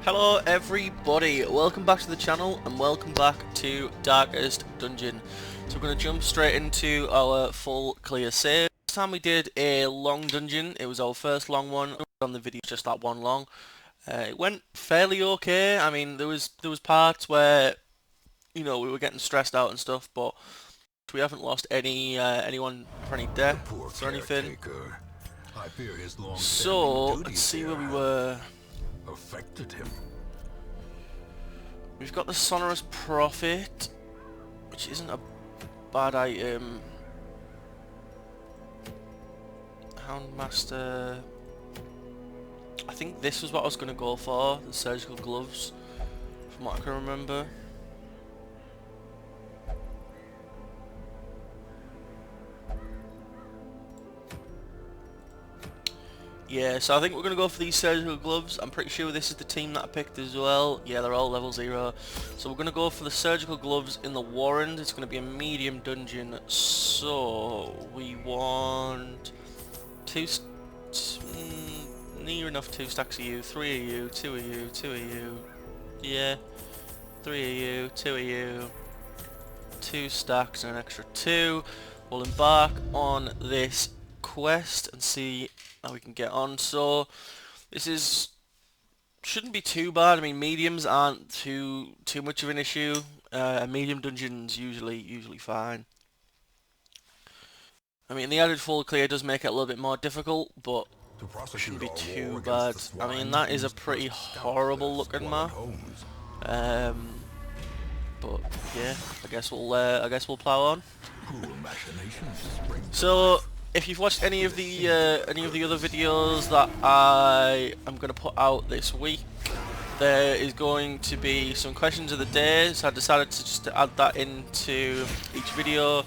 Hello everybody, welcome back to the channel and welcome back to Darkest Dungeon. So we're going to jump straight into our full clear save. Last time we did a long dungeon, it was our first long one on the video, just that one long. It went fairly okay. I mean there was parts where, you know, we were getting stressed out and stuff, but we haven't lost anyone for any deaths or anything. I fear his So let's see where we were. Affected him. We've got the Sonorous Prophet, which isn't a bad item. Houndmaster. I think this was what I was going to go for, the surgical gloves, from what I can remember. Yeah, so I think we're going to go for these surgical gloves. I'm pretty sure this is the team that I picked as well. Yeah, they're all level 0. So we're going to go for the surgical gloves in the Warren. It's going to be a medium dungeon. So we want near enough 2 stacks of you, 3 of you, 2 of you, 2 of you. Yeah, 3 of you, 2 of you. 2 stacks and an extra 2. We'll embark on this quest and see how we can get on. So this shouldn't be too bad. I mean, mediums aren't too much of an issue. A medium dungeon's usually fine. I mean, the added full clear does make it a little bit more difficult, but it shouldn't be too bad. I mean, that is a pretty horrible looking map. But yeah, I guess we'll plow on. So if you've watched any of the other videos that I am going to put out this week, there is going to be some questions of the day. So I decided to just add that into each video,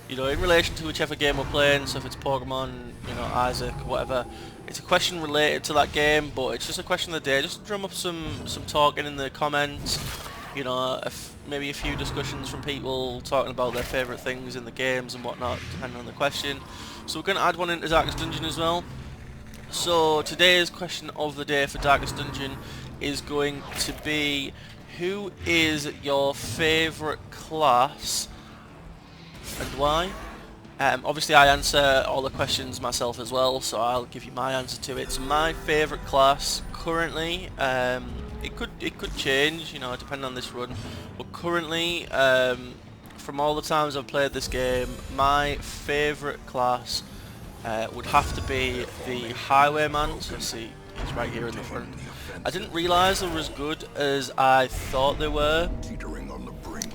you know, in relation to whichever game we're playing. So if it's Pokemon, you know, Isaac, whatever, it's a question related to that game, but it's just a question of the day. Just drum up some talking in the comments. You know, maybe a few discussions from people talking about their favourite things in the games and whatnot, depending on the question. So we're going to add one into Darkest Dungeon as well. So today's question of the day for Darkest Dungeon is going to be, who is your favourite class and why? Obviously I answer all the questions myself as well, so I'll give you my answer to it. So my favourite class currently, it could change, you know, depending on this run. But currently, from all the times I've played this game, my favourite class would have to be the Highwayman. So see, he's right here in the front. I didn't realise they were as good as I thought they were.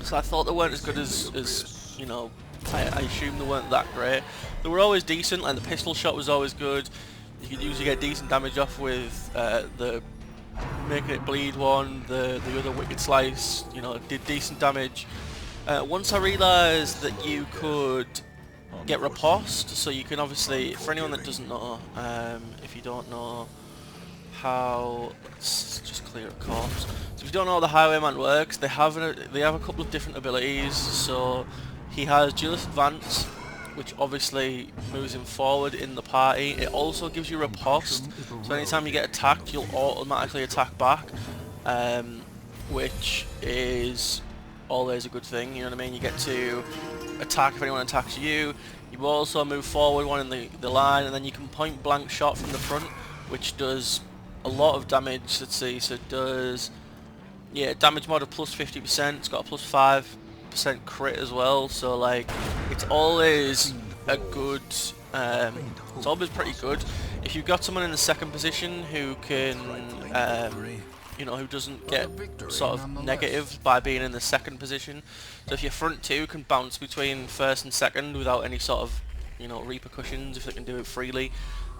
So I thought they weren't as good as you know, I assumed they weren't that great. They were always decent, like the pistol shot was always good. You could usually get decent damage off with the making it bleed one, the other Wicked Slice, you know, did decent damage. Once I realised that you could get riposte, so you can obviously, for anyone that doesn't know, if you don't know how, let's just clear a corpse. So if you don't know how the Highwayman works, they have a couple of different abilities. So he has Duelist Advance, which obviously moves him forward in the party. It also gives you riposte, so anytime you get attacked, you'll automatically attack back, which is always a good thing, you know what I mean? You get to attack if anyone attacks you. You also move forward one in the line, and then you can point blank shot from the front, which does a lot of damage. Let's see, so it does, yeah, damage mod of plus 50%, it's got a plus 5% crit as well, so like it's always a good, it's always pretty good. If you've got someone in the second position who can, you know, who doesn't get sort of negative by being in the second position, so if your front two can bounce between first and second without any sort of, you know, repercussions, if they can do it freely,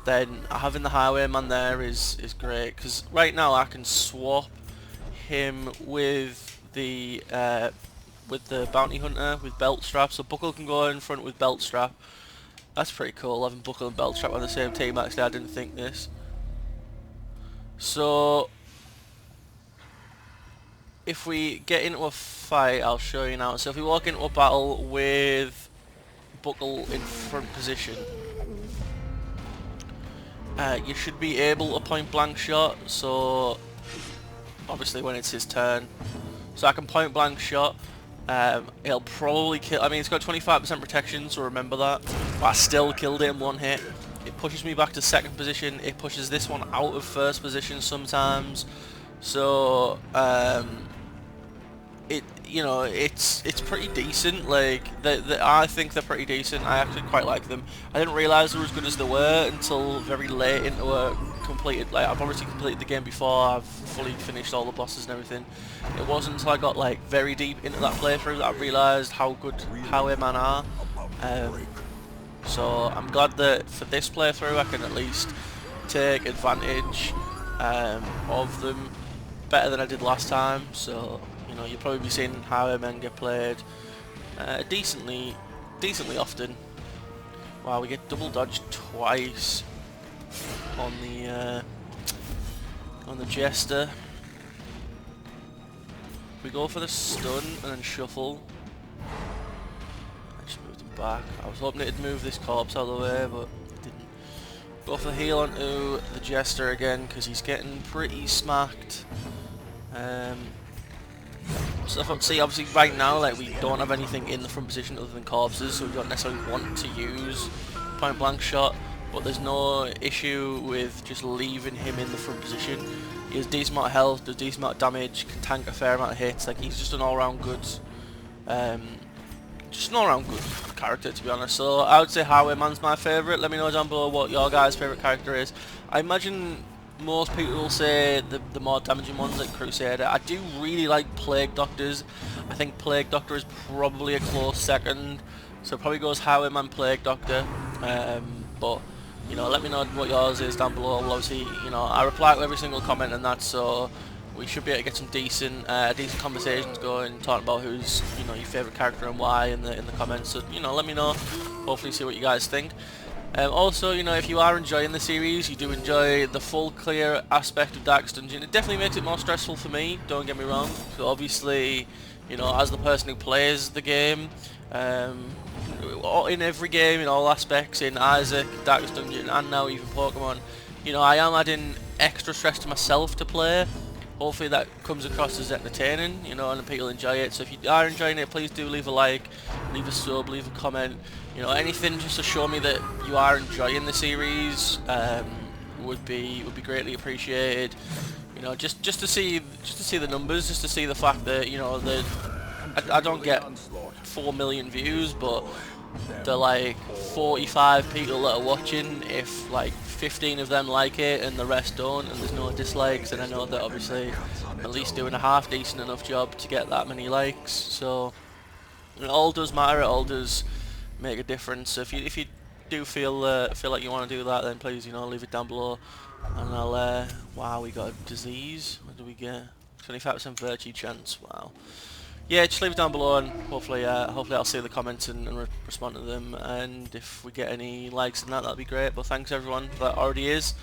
then having the Highwayman there is great, because right now I can swap him with the bounty hunter with belt strap. So Buckle can go in front with belt strap. That's pretty cool, having Buckle and belt strap on the same team. Actually, I didn't think this. So if we get into a fight, I'll show you now. So if we walk into a battle with Buckle in front position, you should be able to point blank shot. So obviously when it's his turn. So I can point blank shot. He'll probably kill. I mean, it's got 25% protection, so remember that. But I still killed it in one hit. It pushes me back to second position. It pushes this one out of first position sometimes. So it's pretty decent. Like I think they're pretty decent. I actually quite like them. I didn't realise they were as good as they were until very late into a completed. Like I've obviously completed the game before. I've fully finished all the bosses and everything. It wasn't until I got like very deep into that playthrough that I realised how good highwaymen are. So I'm glad that for this playthrough I can at least take advantage of them better than I did last time. So you know, you'll probably be seeing highwaymen get played decently often. Wow, we get double dodged twice on the jester. We go for the stun and then shuffle. I just moved him back. I was hoping it'd move this corpse out of the way, but it didn't. Go for the heal onto the jester again because he's getting pretty smacked. So see, obviously right now, like, we don't have anything in the front position other than corpses, so we don't necessarily want to use point blank shot. But there's no issue with just leaving him in the front position. He has decent amount of health, does decent amount of damage, can tank a fair amount of hits. Like, he's just an all-round good, character, to be honest. So I would say Highwayman's my favourite. Let me know down below what your guys' favourite character is. I imagine most people will say the more damaging ones like Crusader. I do really like Plague Doctors. I think Plague Doctor is probably a close second. So it probably goes Highwayman, Plague Doctor. But you know, let me know what yours is down below. Well, obviously, you know, I reply to every single comment and that, so we should be able to get some decent conversations going, talking about who's, you know, your favourite character and why in the comments. So, you know, let me know. Hopefully, see what you guys think. Also, you know, if you are enjoying the series, you do enjoy the full clear aspect of Darkest Dungeon. It definitely makes it more stressful for me. Don't get me wrong. So obviously, you know, as the person who plays the game. In every game, in all aspects, in Isaac, Darkest Dungeon, and now even Pokemon, you know, I am adding extra stress to myself to play. Hopefully that comes across as entertaining, you know, and people enjoy it. So if you are enjoying it, please do leave a like, leave a sub, leave a comment, you know, anything just to show me that you are enjoying the series would be greatly appreciated. You know, just to see the numbers, just to see the fact that, you know, that I don't get 4 million views, but the like 45 people that are watching, if like 15 of them like it and the rest don't, and there's no dislikes, and I know that obviously I'm at least doing a half decent enough job to get that many likes. So it all does matter, it all does make a difference. So if you do feel like you want to do that, then please, you know, leave it down below, and I'll wow, we got a disease. What do we get? 25% virtue chance. Wow. Yeah, just leave it down below, and hopefully I'll see the comments and respond to them. And if we get any likes and that'd be great. But thanks everyone that already is.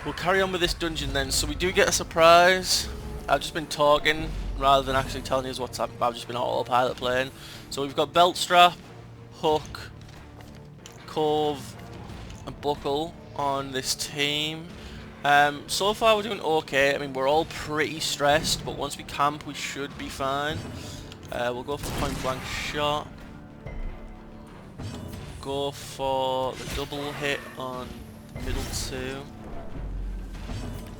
We'll carry on with this dungeon then. So we do get a surprise. I've just been talking rather than actually telling you what's happening. I've just been autopilot playing. So we've got belt strap, hook, cove, and buckle on this team. So far we're doing okay. I mean, we're all pretty stressed, but once we camp we should be fine. We'll go for point blank shot. Go for the double hit on middle two.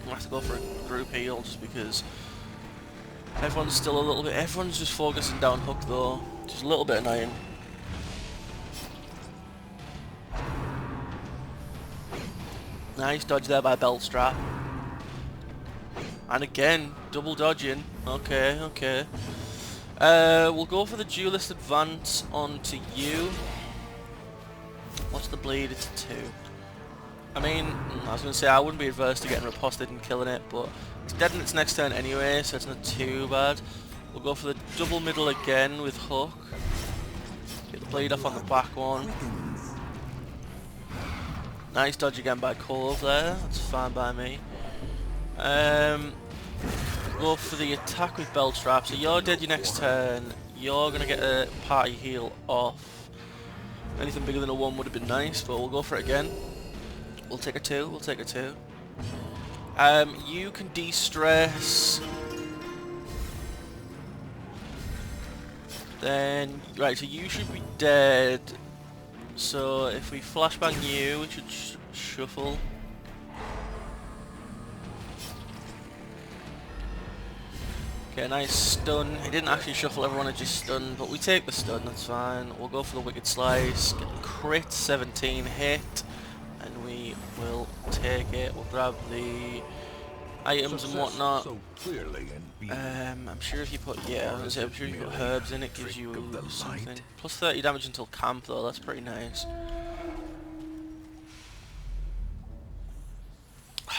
We'll have to go for a group heal just because everyone's still a little bit... Everyone's just focusing down hook though, just a little bit annoying. Nice dodge there by belt strap. And again, double dodging. Okay, okay. We'll go for the duelist advance onto you. What's the bleed? It's a 2. I mean, I was going to say I wouldn't be adverse to getting riposted and killing it, but it's dead in its next turn anyway, so it's not too bad. We'll go for the double middle again with hook. Get the bleed off on the back one. Nice dodge again by Cove there, that's fine by me. Go for the attack with belt strap, so you're dead your next turn, you're going to get a party heal off. Anything bigger than a 1 would have been nice, but we'll go for it again. We'll take a 2, we'll take a 2. You can de-stress. Then, right, so you should be dead. So if we flashbang you, it should shuffle. Okay, nice stun. It didn't actually shuffle everyone, it just stunned, but we take the stun, that's fine. We'll go for the Wicked Slice, get the crit, 17 hit, and we will take it. We'll grab the items and whatnot. So clearly in I'm sure if you put, yeah, I was gonna say, I'm sure if you put herbs in, it gives you something. Plus 30 damage until camp though, that's pretty nice.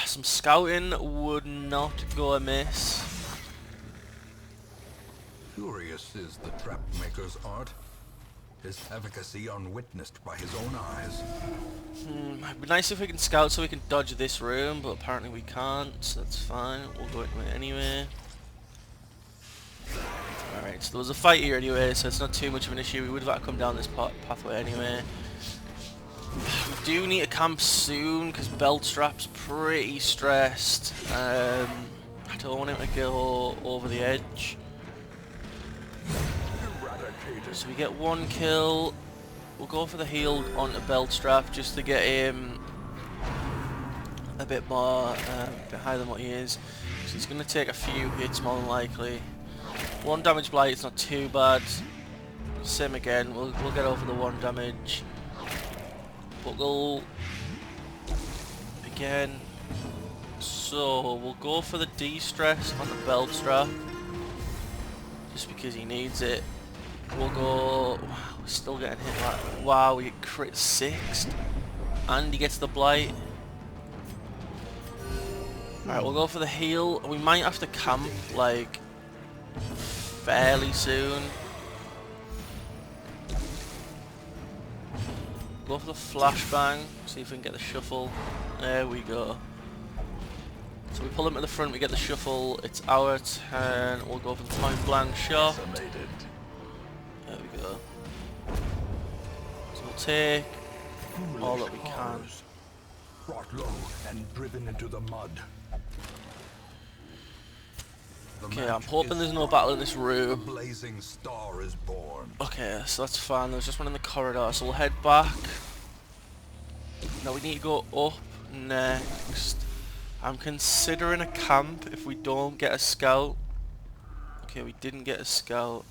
Some scouting would not go amiss. Curious is the trap maker's art. His efficacy unwitnessed by his own eyes. It'd be nice if we can scout so we can dodge this room, but apparently we can't, so that's fine. We'll go into it anyway. Alright, so there was a fight here anyway, so it's not too much of an issue. We would have had to come down this pathway anyway. We do need to camp soon, because Beltstrap's pretty stressed. I don't want him to go over the edge. So we get one kill. We'll go for the heal onto Beltstrap just to get him a bit more bit higher than what he is. So he's going to take a few hits more than likely. One damage blight, it's not too bad. Same again, we'll get over the one damage. Biggle again. So we'll go for the de-stress on the Beltstrap just because he needs it. We'll go. Wow, we're still getting hit. Like, wow, we get crit 6th, and he gets the blight. Alright, we'll go for the heal. We might have to camp like fairly soon. Go for the flashbang. See if we can get the shuffle. There we go. So we pull him to the front. We get the shuffle. It's our turn. We'll go for the point blank shot. There we go. So we'll take all that we can. Brought low and driven into the mud. Okay, I'm hoping there's no battle in this room. A blazing star is born. Okay, so that's fine. There's just one in the corridor, so we'll head back. Now we need to go up next. I'm considering a camp if we don't get a scout. Okay, we didn't get a scout.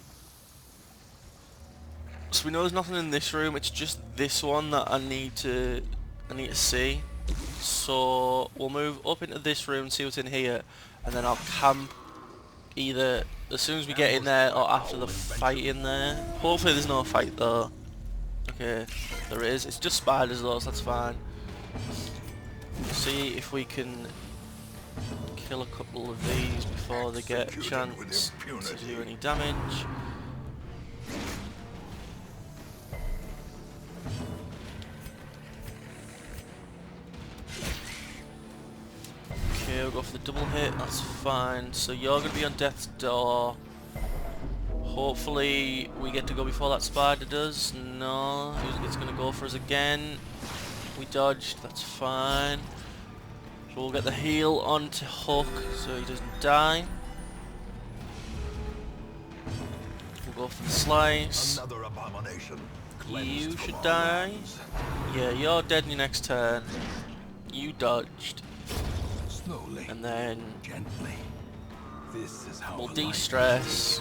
So we know there's nothing in this room, it's just this one that I need to see. So we'll move up into this room, see what's in here, and then I'll camp either as soon as we get in there or after the fight in there. Hopefully there's no fight though. Okay, there is. It's just spiders though, so that's fine. See if we can kill a couple of these before they get a chance to do any damage. Okay, we'll go for the double hit, that's fine. So you're going to be on death's door. Hopefully we get to go before that spider does. No, it's going to go for us again. We dodged, that's fine. So we'll get the heal onto Hook so he doesn't die. We'll go for the slice. Another abomination. You should die. Yeah, you're dead in your next turn. You dodged. Slowly. And then Gently. This is how we'll a life de-stress.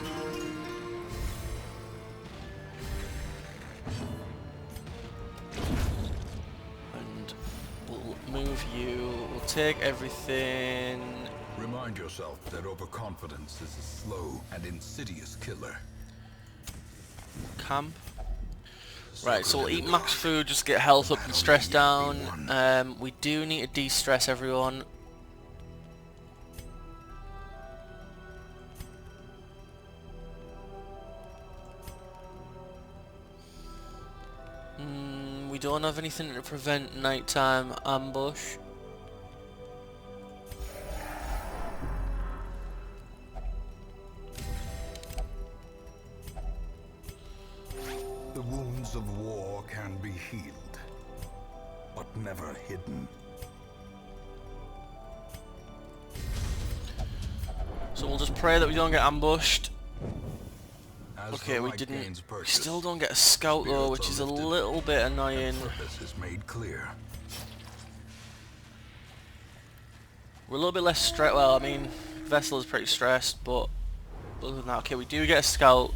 And we'll move you. We'll take everything. Remind yourself that overconfidence is a slow and insidious killer. Camp. Right, so we'll eat max food, just get health up and stress down. We do need to de-stress everyone. We don't have anything to prevent nighttime ambush. The wounds of war can be healed, but never hidden. So we'll just pray that we don't get ambushed. As Okay, the we light didn't. gains We purchase, still don't get a scout though, which is a lifted, little bit annoying. and purpose is made clear. We're a little bit less stressed. Well, I mean, Vessel is pretty stressed, but other than that, okay, we do get a scout.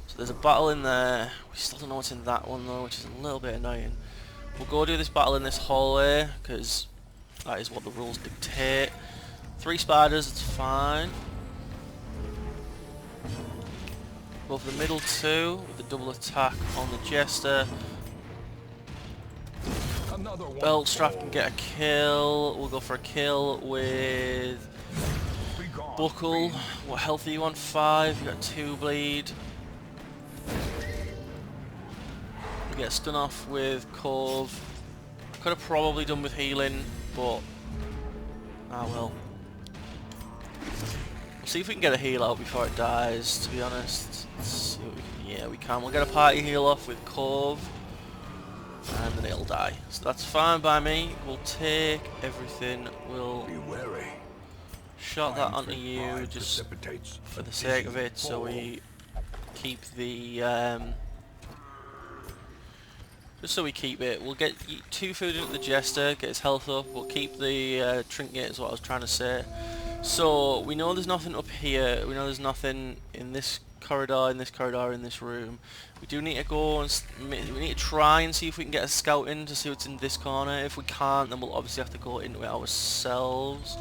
So there's a battle in there. We still don't know what's in that one though, which is a little bit annoying. We'll go do this battle in this hallway because that is what the rules dictate. 3 spiders, it's fine. Go for the middle 2 with the double attack on the Jester. Belt strap can get a kill. We'll go for a kill with Buckle. What health are you on? 5. You got 2 bleed. We get stun off with Cove. Could have probably done with healing, but ah well. We'll see if we can get a heal out before it dies, to be honest. Let's see what we can, yeah, we can. We'll get a party heal off with Cove, and then it'll die. So that's fine by me. We'll take everything. We'll Be wary. shot that onto you just for the sake of it, so we keep the just so we keep it. We'll get 2 food into the Jester, get his health up. We'll keep the trinket, is what I was trying to say. So we know there's nothing up here. We know there's nothing in this corridor, in this room. We do need to go and we need to try and see if we can get a scout in to see what's in this corner. If we can't, then we'll obviously have to go into it ourselves.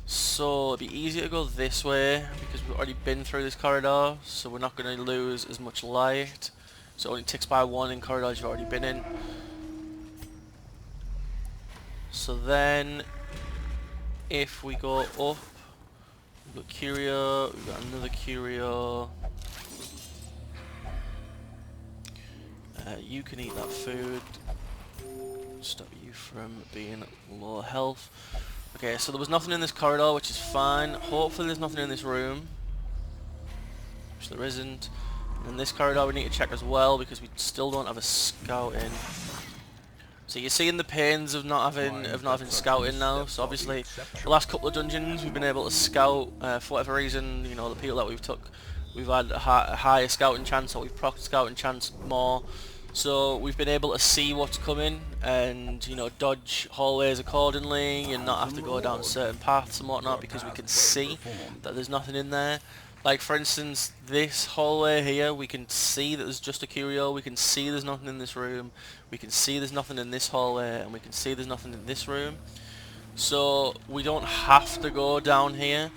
So it'd be easier to go this way because we've already been through this corridor, so we're not going to lose as much light. So it only ticks by 1 in corridors you've already been in. So then, if we go up, we've got Curio, we've got another Curio. You can eat that food. Stop you from being low health. Okay, so there was nothing in this corridor, which is fine. Hopefully there's nothing in this room, which there isn't. And in this corridor we need to check as well because we still don't have a scout in. So you're seeing the pains of not having scouting now. So obviously the last couple of dungeons we've been able to scout for whatever reason. You know, the people that we've had a higher scouting chance, or we've procced scouting chance more. So we've been able to see what's coming and, you know, dodge hallways accordingly and not have to go down certain paths and whatnot because we can see that there's nothing in there. Like for instance, this hallway here, we can see that there's just a curio, we can see there's nothing in this room, we can see there's nothing in this hallway, and we can see there's nothing in this room. So we don't have to go down here.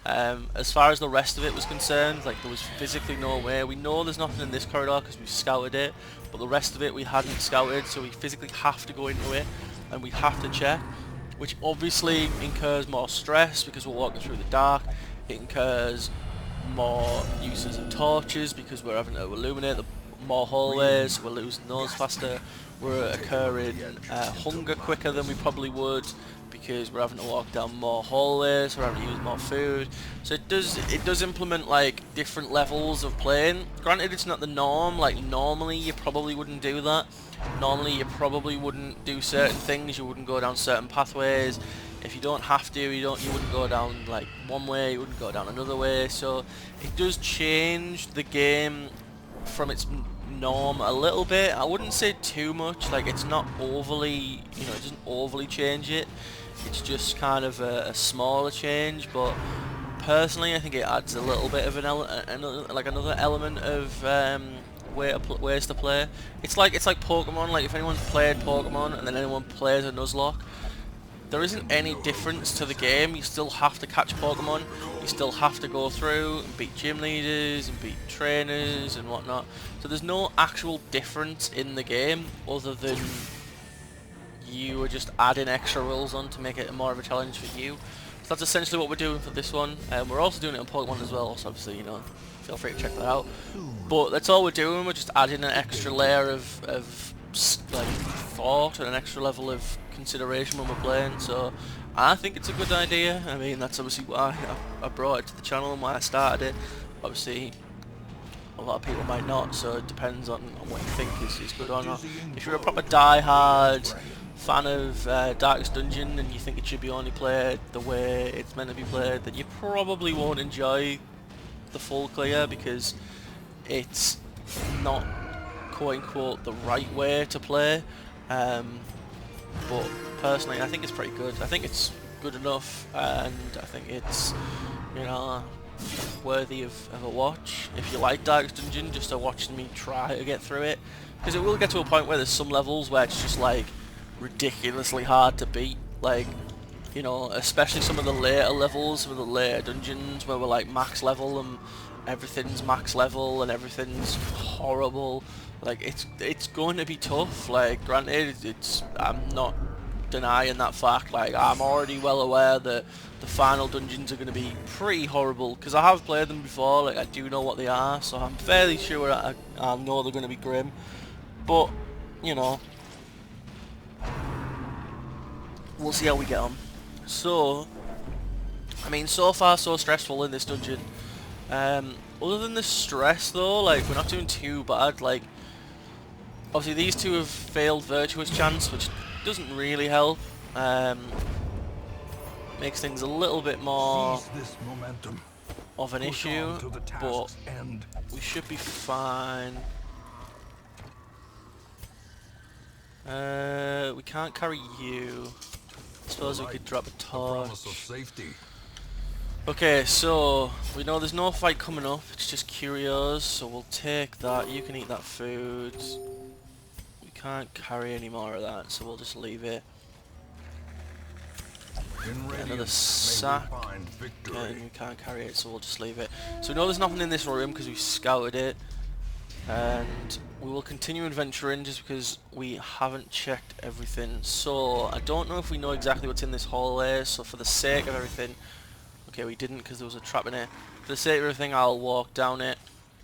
As far as the rest of it was concerned, like there was physically no way. We know there's nothing in this corridor because we've scouted it, but the rest of it we hadn't scouted, so we physically have to go into it and we have to check, which obviously incurs more stress because we're walking through the dark. It incurs more uses of torches because we're having to illuminate the more hallways, we're losing those faster, we're occurring hunger quicker than we probably would because we're having to walk down more hallways, we're having to use more food. So it does implement like different levels of playing. Granted, it's not the norm. Like normally you probably wouldn't do that. Normally you probably wouldn't do certain things, you wouldn't go down certain pathways. If you don't have to, you wouldn't go down like one way, you wouldn't go down another way. So it does change the game from its norm a little bit. I wouldn't say too much. Like it's not overly, you know, it doesn't overly change it. It's just kind of a smaller change, but personally I think it adds a little bit of another element of ways to play. It's like Pokemon. Like if anyone's played Pokemon and then anyone plays a Nuzlocke, there isn't any difference to the game. You still have to catch Pokemon, you still have to go through and beat gym leaders and beat trainers and whatnot. So there's no actual difference in the game other than you are just adding extra rules on to make it more of a challenge for you. So that's essentially what we're doing for this one. We're also doing it on Pokemon as well, so obviously, you know, feel free to check that out. But that's all we're doing. We're just adding an extra layer of like thought and an extra level of consideration when we're playing. So I think it's a good idea. I mean, that's obviously why I brought it to the channel and why I started it. Obviously a lot of people might not, so it depends on what you think is good or not. If you're a proper die-hard fan of Darkest Dungeon and you think it should be only played the way it's meant to be played, then you probably won't enjoy the full clear, because it's not quote unquote the right way to play. But personally I think it's pretty good. I think it's good enough, and I think it's, you know, worthy of a watch if you like Darkest Dungeon, just to watch me try to get through it, because it will get to a point where there's some levels where it's just like ridiculously hard to beat, like, you know, especially some of the later levels, some of the later dungeons where we're like max level and everything's max level and everything's horrible. Like, it's going to be tough. Like, granted, I'm not denying that fact. Like, I'm already well aware that the final dungeons are going to be pretty horrible, because I have played them before. Like, I do know what they are, so I'm fairly sure I know they're going to be grim. But, you know, we'll see how we get on. So, I mean, so far so stressful in this dungeon. Other than the stress though, like, we're not doing too bad. Like, obviously these two have failed Virtuous Chance, which doesn't really help. Makes things a little bit more of an issue, but we should be fine. We can't carry you. I suppose we could drop a torch. Okay, so we know there's no fight coming up, it's just Curios, so we'll take that. You can eat that food. We can't carry any more of that, so we'll just leave it. Another sack. Okay, we can't carry it, so we'll just leave it. So we know there's nothing in this room because we've scouted it, and we will continue adventuring just because we haven't checked everything. So I don't know if we know exactly what's in this hallway, so for the sake of everything, okay, we didn't because there was a trap in it. For the sake of everything, I'll walk down it.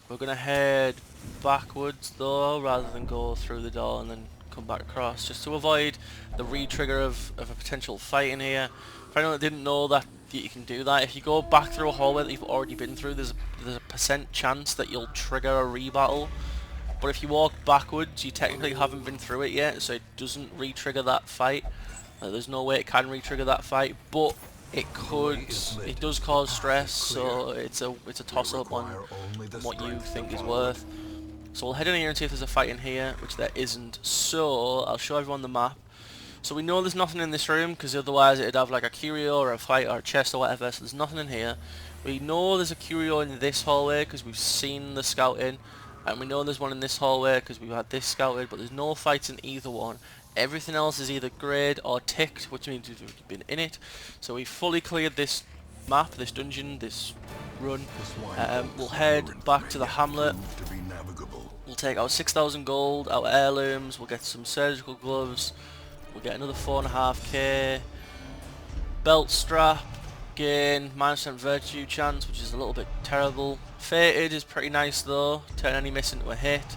We're going to head backwards though, rather than go through the door and then come back across, just to avoid the re-trigger of a potential fight in here. For anyone that didn't know that you can do that, if you go back through a hallway that you've already been through, there's a percent chance that you'll trigger a re-battle. But if you walk backwards, you technically haven't been through it yet, so it doesn't re-trigger that fight. There's no way it can re-trigger that fight, but it could. It does cause stress, so it's a toss-up on what you think is worth. So we'll head in here and see if there's a fight in here, which there isn't. So I'll show everyone the map. So we know there's nothing in this room, because otherwise it'd have like a curio or a fight or a chest or whatever, so there's nothing in here. We know there's a curio in this hallway because we've seen the scouting, and we know there's one in this hallway because we've had this scouted, but there's no fights in either one. Everything else is either grayed or ticked, which means we've been in it. So we've fully cleared this map, this dungeon, this run. We'll head back to the hamlet. We'll take our 6,000 gold, our heirlooms, we'll get some surgical gloves, we'll get another 4.5k, belt strap, gain -10 virtue chance, which is a little bit terrible. Fated is pretty nice though, turn any miss into a hit.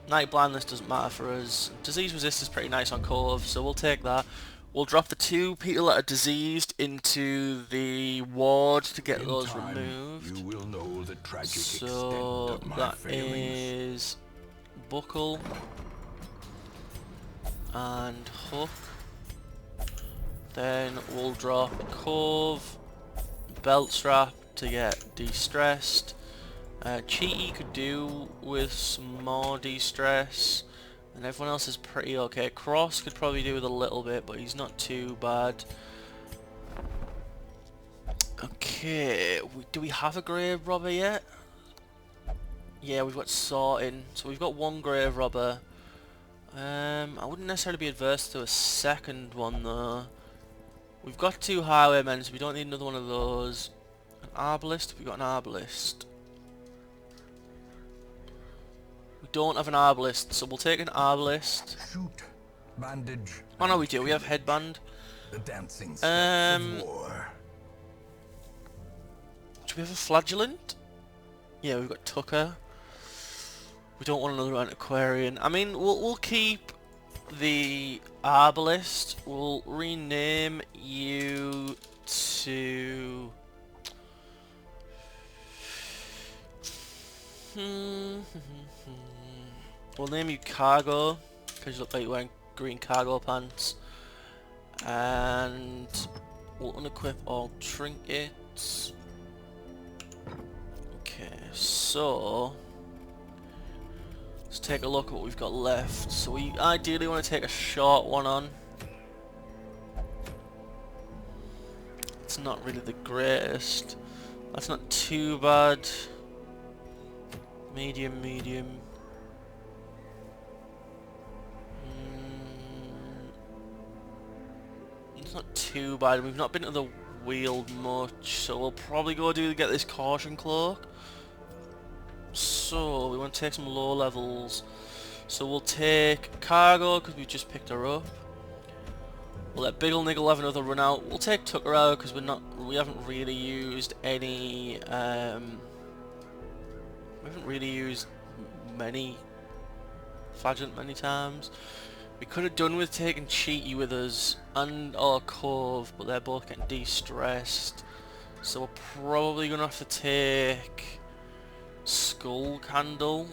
Night blindness doesn't matter for us. Disease resist is pretty nice on Cove, so we'll take that. We'll drop the 2 people that are diseased into the ward to get those removed. You will know the tragic So extent of my that failings. is Buckle and Hook. Then we'll drop Cove, Belt Strap to get de-stressed. Cheaty could do with some more de-stress, and everyone else is pretty okay. Cross could probably do with a little bit, but he's not too bad. Okay, do we have a grave robber yet? Yeah, we've got sorting, so we've got 1 grave robber. I wouldn't necessarily be adverse to a second one though. We've got 2 highwaymen, so we don't need another one of those. An arbalist, we've got an arbalist. We don't have an arbalist, so we'll take an arbalist. Shoot, bandage. Oh no, we do. We have headband. The dancing steps of war. Do we have a flagellant? Yeah, we've got Tucker. We don't want another antiquarian. I mean, we'll keep the arbalist. We'll rename you to. We'll name you Cargo, because you look like you're wearing green cargo pants. And we'll unequip all trinkets. Okay, so let's take a look at what we've got left. So we ideally want to take a short one on. It's not really the greatest. That's not too bad. Medium, medium. It's not too bad. We've not been to the Weald much, so we'll probably go get this caution cloak. So we want to take some low levels. So we'll take cargo because we just picked her up. We'll let Biggle Niggle have another run out. We'll take Tucker out because we haven't really used any we haven't really used many Flagellant many times. We could have done with taking Cheaty with us and or Cove, but they're both getting de-stressed. So we're probably gonna have to take Skull Candle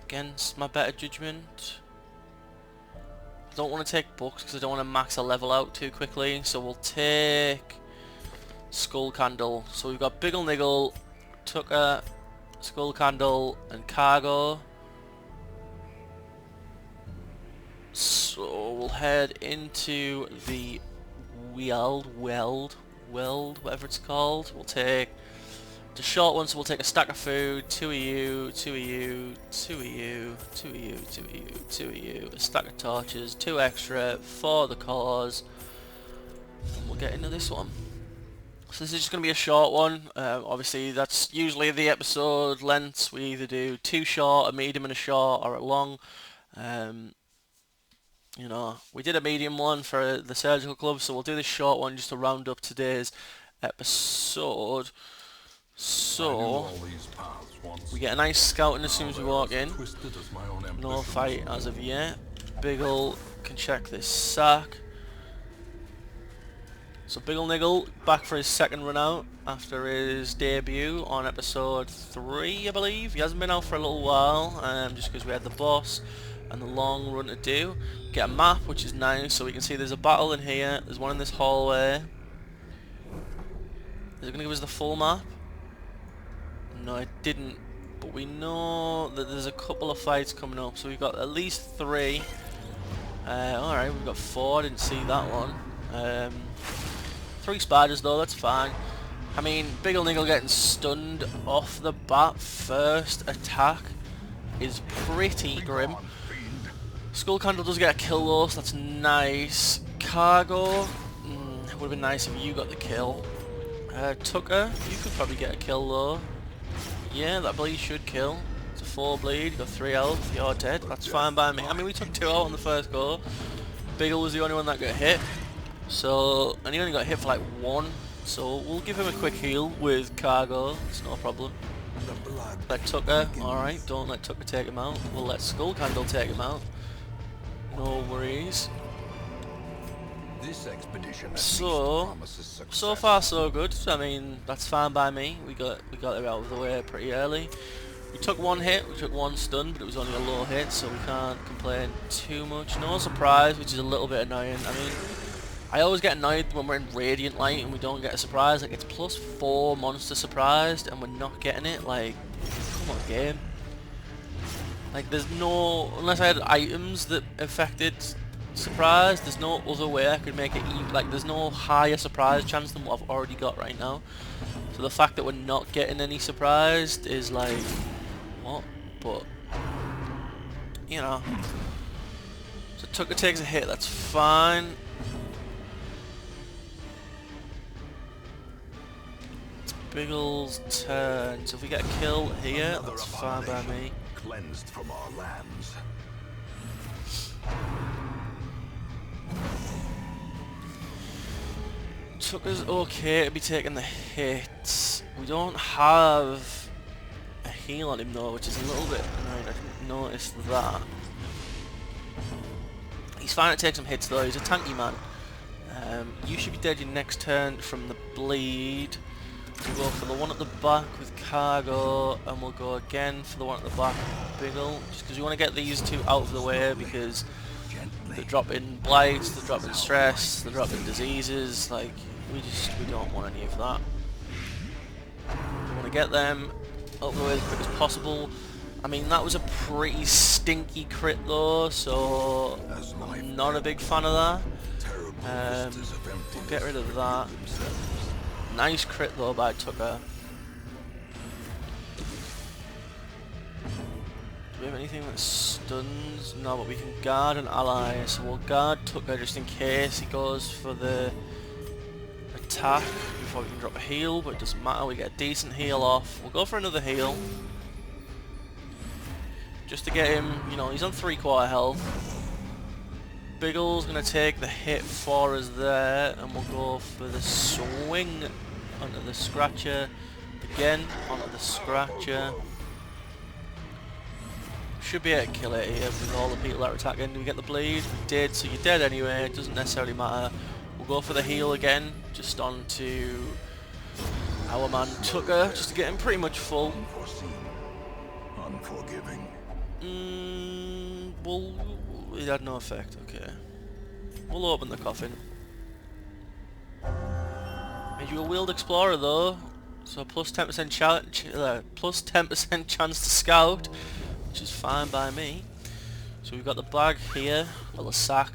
against my better judgment. I don't want to take Books because I don't want to max a level out too quickly, so we'll take Skull Candle. So we've got Biggle Niggle, Tucker, Skull Candle and Cargo. So we'll head into the Weld, whatever it's called. We'll take the short one, so we'll take a stack of food, 2 of you, 2 of you, 2 of you, 2 of you, 2 of you, 2 of you, a stack of torches, 2 extra for the cause, and we'll get into this one. So this is just going to be a short one. Obviously that's usually the episode lengths. We either do 2 short, a medium and a short, or a long. You know, we did a medium one for the Surgical Club, so we'll do this short one just to round up today's episode. So we get a nice scouting as soon as we walk in. No fight as of yet. Biggle can check this sack. So Biggle Niggle back for his second run out after his debut on episode 3, I believe. He hasn't been out for a little while, just because we had the boss and the long run to do. Get a map, which is nice, so we can see there's a battle in here. There's one in this hallway. Is it going to give us the full map? No, it didn't. But we know that there's a couple of fights coming up, so we've got at least 3. Alright, we've got 4. I didn't see that one. 3 spiders though, that's fine. I mean, Biggle Niggle getting stunned off the bat first attack is pretty grim. Skull Candle does get a kill though, so that's nice. Cargo, it would have been nice if you got the kill. Tucker, you could probably get a kill though. Yeah, that bleed should kill. It's a 4 bleed, you got 3 health, you're dead. That's fine by me. I mean, we took 2 out on the first go. Biggle was the only one that got hit. So, and he only got hit for like 1. So we'll give him a quick heal with Cargo. It's no problem. Let Tucker, alright, don't let Tucker take him out. We'll let Skull Candle take him out. No worries. This expedition so far so good. I mean, that's fine by me. We got it out of the way pretty early. We took 1 hit, we took 1 stun, but it was only a low hit, so we can't complain too much. No surprise, which is a little bit annoying. I mean, I always get annoyed when we're in Radiant Light and we don't get a surprise. Like, it's +4 monster surprised and we're not getting it. Like, come on, game. Like, there's no, unless I had items that affected surprise, there's no other way I could make it even. Like, there's no higher surprise chance than what I've already got right now. So the fact that we're not getting any surprised is like, what? But, you know. So Tucker takes a hit, that's fine. It's Biggle's turn. So if we get a kill here, that's fine by me. Cleansed from our lands. Tucker's okay to be taking the hits. We don't have a heal on him though, which is a little bit annoying. I didn't notice that. He's fine to take some hits though, he's a tanky man. You should be dead your next turn from the bleed. We'll go for the one at the back with Cargo, and we'll go again for the one at the back with Biggle, just because we want to get these 2 out of the way, because They're dropping blights, they're dropping stress, they're dropping diseases. Like, we don't want any of that. We want to get them out the way as quick as possible. I mean, that was a pretty stinky crit though, so I'm not a big fan of that. We'll get rid of that. Nice crit though by Tucker. Do we have anything that stuns? No, but we can guard an ally, so we'll guard Tucker just in case he goes for the attack before we can drop a heal, but it doesn't matter, we get a decent heal off. We'll go for another heal. Just to get him, you know, he's on 3/4 health. Biggle's going to take the hit for us there, and we'll go for the swing onto the scratcher. Again, onto the scratcher. Should be able to kill it here with all the people that are attacking. Do we get the bleed? We did, so you're dead anyway, it doesn't necessarily matter. We'll go for the heal again, just onto our man Tucker, just to get him pretty much full. Unforgiving. Well, it had no effect, okay. We'll open the coffin. Made you a wheeled explorer though, so plus 10% chance to scout, which is fine by me. So we've got the bag here, well the sack,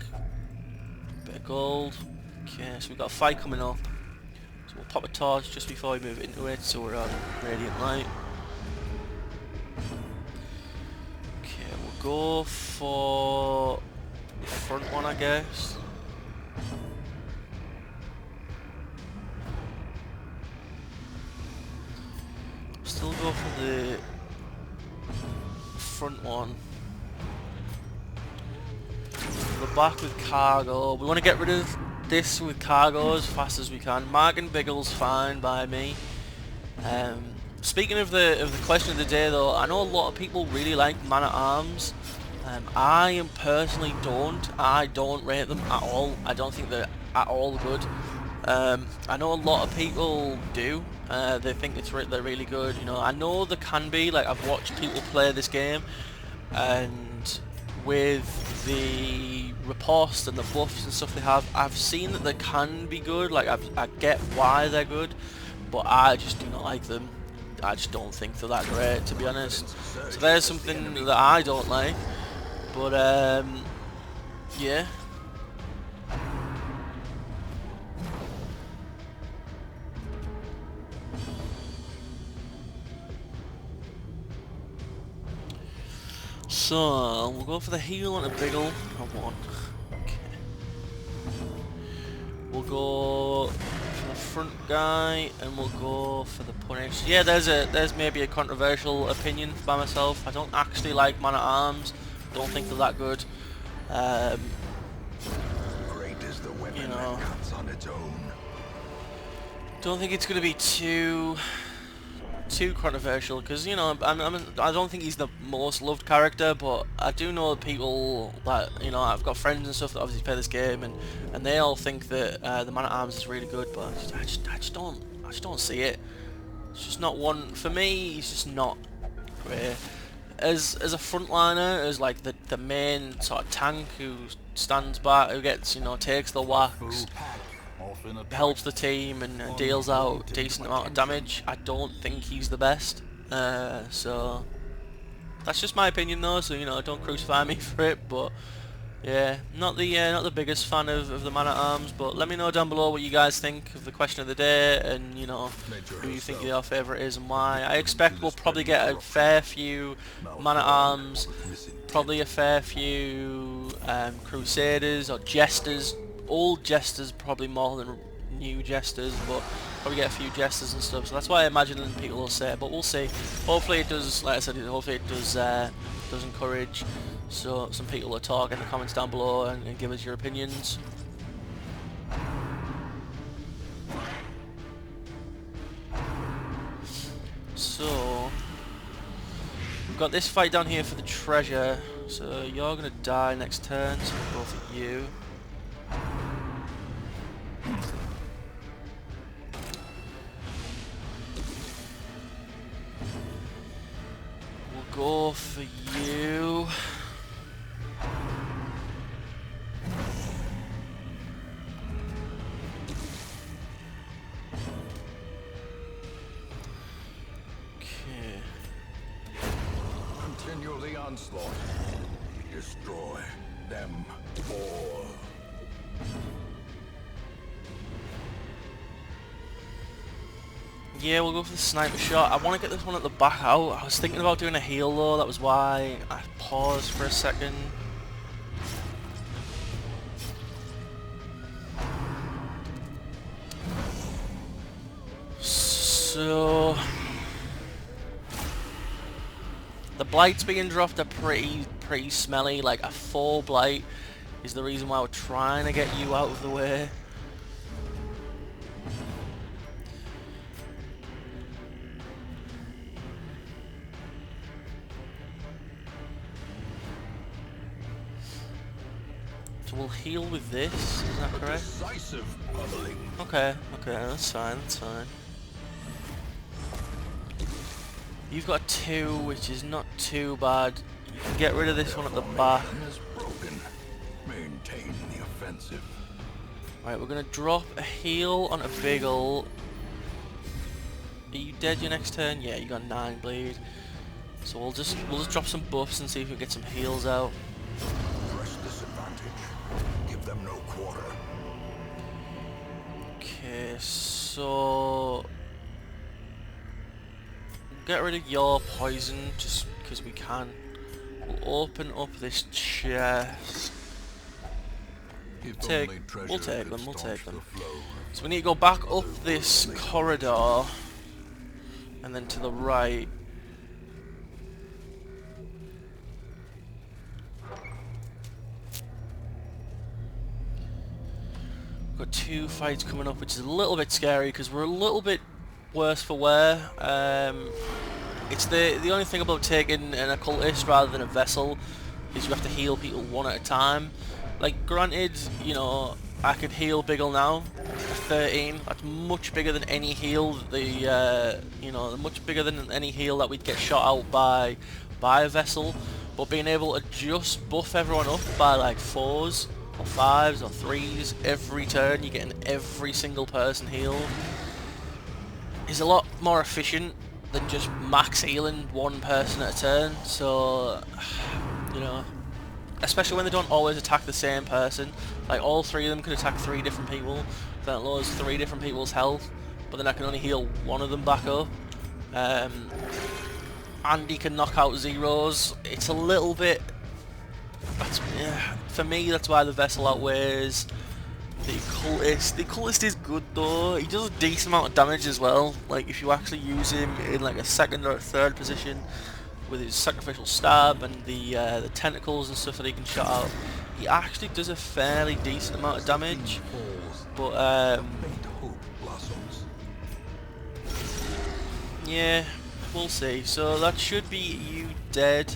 bit of gold. Okay, so we've got a fight coming up. So we'll pop a torch just before we move into it, so we're on radiant light. Okay, we'll go for the front one, I guess. Still go for the front one. We're back with cargo. We want to get rid of this with cargo as fast as we can. Mark and Biggle's fine by me. Speaking of the question of the day though, I know a lot of people really like man-at-arms. I am personally I don't rate them at all. I don't think they're at all good. I know a lot of people do. They think they're really good. You know, I know they can be. Like, I've watched people play this game, and with the riposte and the buffs and stuff they have, I've seen that they can be good. Like, I get why they're good, but I just do not like them. I just don't think they're that great, to be honest. So there's something that I don't like. But yeah. So we'll go for the heal on a Biggle. Come on. Okay. We'll go for the front guy, and we'll go for the punish. Yeah, there's maybe a controversial opinion by myself. I don't actually like man-at-arms. Don't think they're that good. Great is the weapon, you know, that cuts on its own. don't think it's gonna be too controversial, because, you know, I don't think he's the most loved character, but I do know people that, you know, I've got friends and stuff that obviously play this game, and they all think that the man-at-arms is really good, but I just don't see it. It's just not one for me. He's just not great as a frontliner, as like the main sort of tank who stands back, who gets, you know, takes the whacks, helps the team and deals out a decent amount of damage. I don't think he's the best, so that's just my opinion though, so, you know, don't crucify me for it. But yeah, not the biggest fan of the man-at-arms, but let me know down below what you guys think of the question of the day, and, you know, who you think your favourite is and why. I expect we'll probably get a fair few man-at-arms, probably a fair few crusaders or jesters. Old jesters probably more than new jesters, but probably get a few jesters and stuff, so that's why I imagine people will say, but we'll see. Hopefully it does, like I said, hopefully it does encourage so some people to talk in the comments down below and give us your opinions. So we've got this fight down here for the treasure, so you're gonna die next turn, so we'll go for you. We'll go for you. onslaught. Destroy them all. Yeah, we'll go for the sniper shot. I want to get this one at the back out. I was thinking about doing a heal though, that was why I paused for a second. So the blights being dropped are pretty smelly. Like a 4 blight is the reason why we're trying to get you out of the way. So we'll heal with this, is that correct? Decisive pummeling. Okay, that's fine, that's fine. You've got 2, which is not too bad. You can get rid of this one at the back. Is broken. Maintain the offensive. Right, we're gonna drop a heal on a Biggle. Are you dead your next turn? Yeah, you got 9 bleed. So we'll just drop some buffs and see if we can get some heals out. Press this advantage. Give them no quarter. Okay, so get rid of your poison just because we can. We'll open up this chest. We'll take them. So we need to go back up this corridor and then to the right. Got 2 fights coming up, which is a little bit scary because we're a little bit worse for wear. It's the only thing about taking an occultist rather than a vessel is you have to heal people one at a time. Like, granted, you know, I could heal Biggle now at 13. That's much bigger than any heal that much bigger than any heal that we'd get shot out by a vessel. But being able to just buff everyone up by like 4s or 5s or 3s every turn, you're getting every single person healed, is a lot more efficient than just max healing one person at a turn. So, you know, especially when they don't always attack the same person. Like, all 3 of them could attack 3 different people, then it lowers 3 different people's health, but then I can only heal one of them back up. And he can knock out zeros. It's a little bit... for me, that's why the vessel outweighs the occultist. The occultist is good though. He does a decent amount of damage as well. Like, if you actually use him in like a 2nd or a 3rd position with his sacrificial stab and the tentacles and stuff that he can shot out, he actually does a fairly decent amount of damage. But yeah, we'll see. So that should be you dead.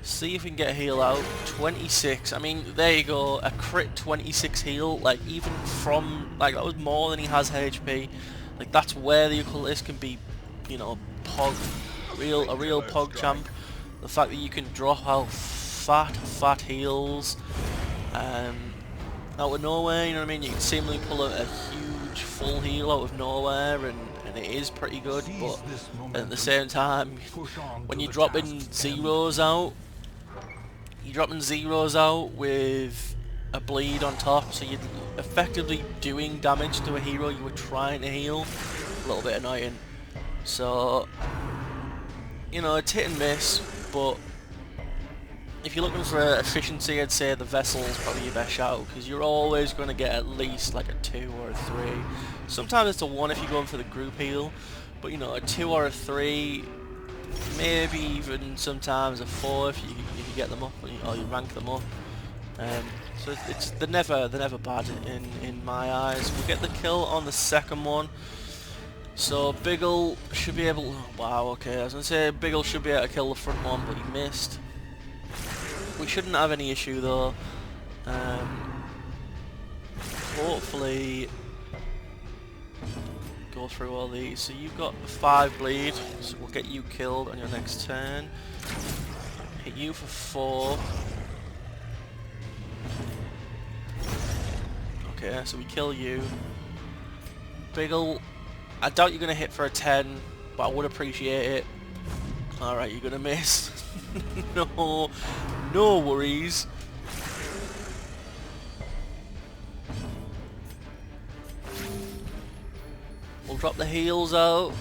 See if we can get a heal out. 26. I mean, there you go. A crit 26 heal. Like, even from... Like, that was more than he has HP. Like, that's where the occultist can be, you know, a real pog champ. The fact that you can drop out fat heals out of nowhere, you know what I mean? You can seemingly pull a huge full heal out of nowhere, and it is pretty good, but at the same time, when you're dropping zeros out, with a bleed on top, so you're effectively doing damage to a hero you were trying to heal. A little bit annoying. So, you know, it's hit and miss, but if you're looking for efficiency, I'd say the vessel's probably your best shout, because you're always going to get at least like a 2 or a 3. Sometimes it's a 1 if you're going for the group heal, but you know, a 2 or a 3, maybe even sometimes a 4 if you get them up, or you rank them up. So they're never bad in my eyes. We'll get the kill on the 2nd one. So Biggle should be able... Wow, okay, I was going to say Biggle should be able to kill the front one, but he missed. We shouldn't have any issue though. Hopefully go through all these. So you've got 5 bleed, so we'll get you killed on your next turn. Hit you for 4. Okay, so we kill you. Biggle, I doubt you're going to hit for a 10, but I would appreciate it. Alright, you're gonna miss. No, no worries. We'll drop the heals out.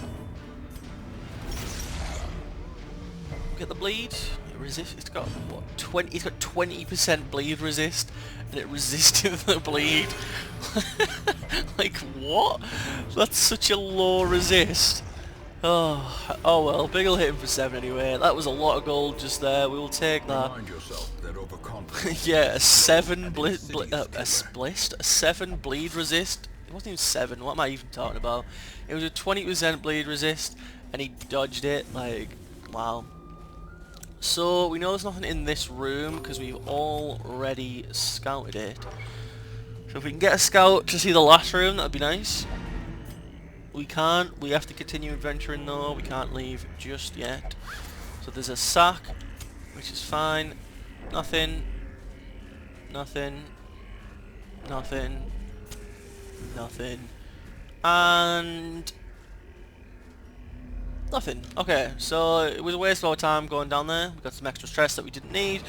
Get the bleed. It resist. It's got what? 20. It's got 20% bleed resist, and it resisted the bleed. Like what? That's such a low resist. Oh well. Biggle hit him for 7 anyway. That was a lot of gold just there. We will take that. Remind yourself that overconfidence Yeah, a 7 and bleed. insidious killer. A 7 bleed resist. It wasn't even 7. What am I even talking about? It was a 20% bleed resist, and he dodged it. Like, wow. So we know there's nothing in this room because we've already scouted it. So if we can get a scout to see the last room, that'd be nice. We can't. We have to continue adventuring though. We can't leave just yet. So there's a sack, which is fine. Nothing. Nothing. Nothing. Nothing. And nothing. Okay, so it was a waste of our time going down there. We got some extra stress that we didn't need.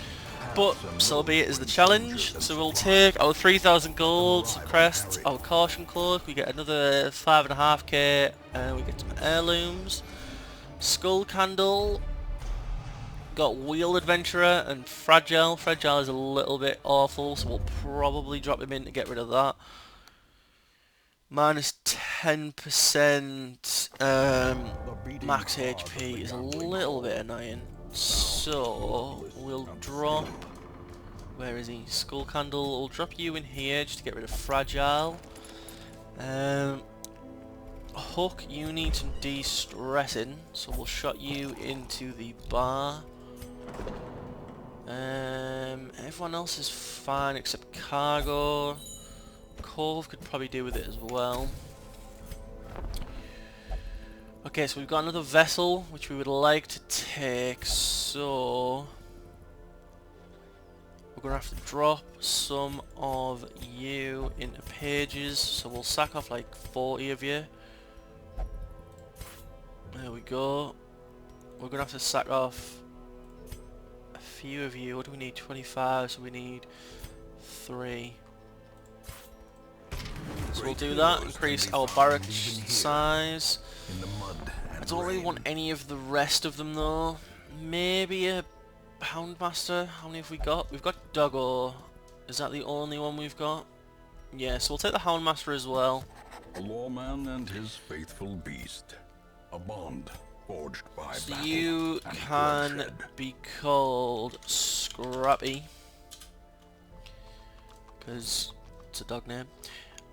But so be it is the challenge. So we'll take our 3,000 gold, some crests, our caution cloak. We get another 5.5k, and we get some heirlooms. Skull candle. Got wheel adventurer and fragile. Fragile is a little bit awful, so we'll probably drop him in to get rid of that. Minus 10% max HP is a little bit annoying. So we'll drop. Where is he? Skull candle. We'll drop you in here just to get rid of fragile. Hook, you need some de-stressing, so we'll shot you into the bar. Everyone else is fine except cargo. Cove could probably do with it as well. Okay, so we've got another vessel which we would like to take, so we're gonna have to drop some of you into pages, so we'll sack off like 40 of you. There we go. We're gonna have to sack off a few of you. What do we need? 25, so we need 3. So we'll do that, increase our barracks size. I don't really want any of the rest of them though. Maybe a Houndmaster. How many have we got? We've got Doggo. Is that the only one we've got? Yeah, so we'll take the Houndmaster as well. A lawman and his faithful beast. A bond forged by So battle you and can bloodshed. be called Scrappy, because it's a dog name.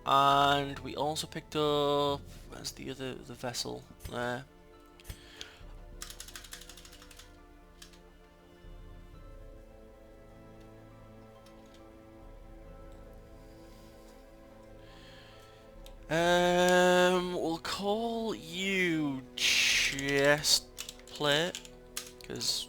And we also picked up, where's the vessel there? We'll call you Chestplate, because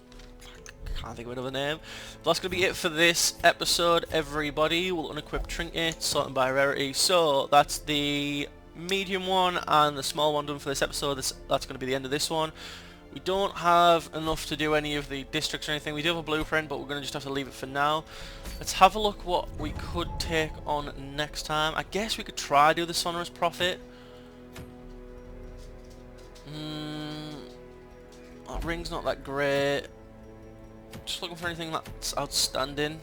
I can't think of another name. But that's going to be it for this episode, everybody. We'll unequip trinkets, sorting by rarity. So that's the medium one and the small one done for this episode. That's going to be the end of this one. We don't have enough to do any of the districts or anything. We do have a blueprint, but we're going to just have to leave it for now. Let's have a look what we could take on next time. I guess we could try do the Sonorous Prophet. That ring's not that great. Just looking for anything that's outstanding.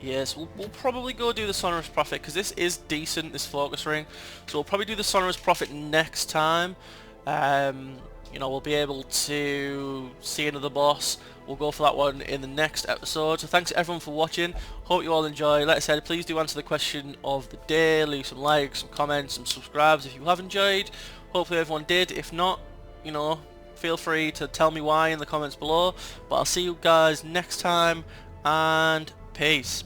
Yes, we'll probably go do the Sonorous Prophet, because this is decent, this focus ring. So we'll probably do the Sonorous Prophet next time. You know, we'll be able to see another boss. We'll go for that one in the next episode. So thanks everyone for watching. Hope you all enjoy. Like I said, please do answer the question of the day. Leave some likes, some comments, some subscribes if you have enjoyed. Hopefully everyone did. If not, you know, feel free to tell me why in the comments below. But I'll see you guys next time, and peace.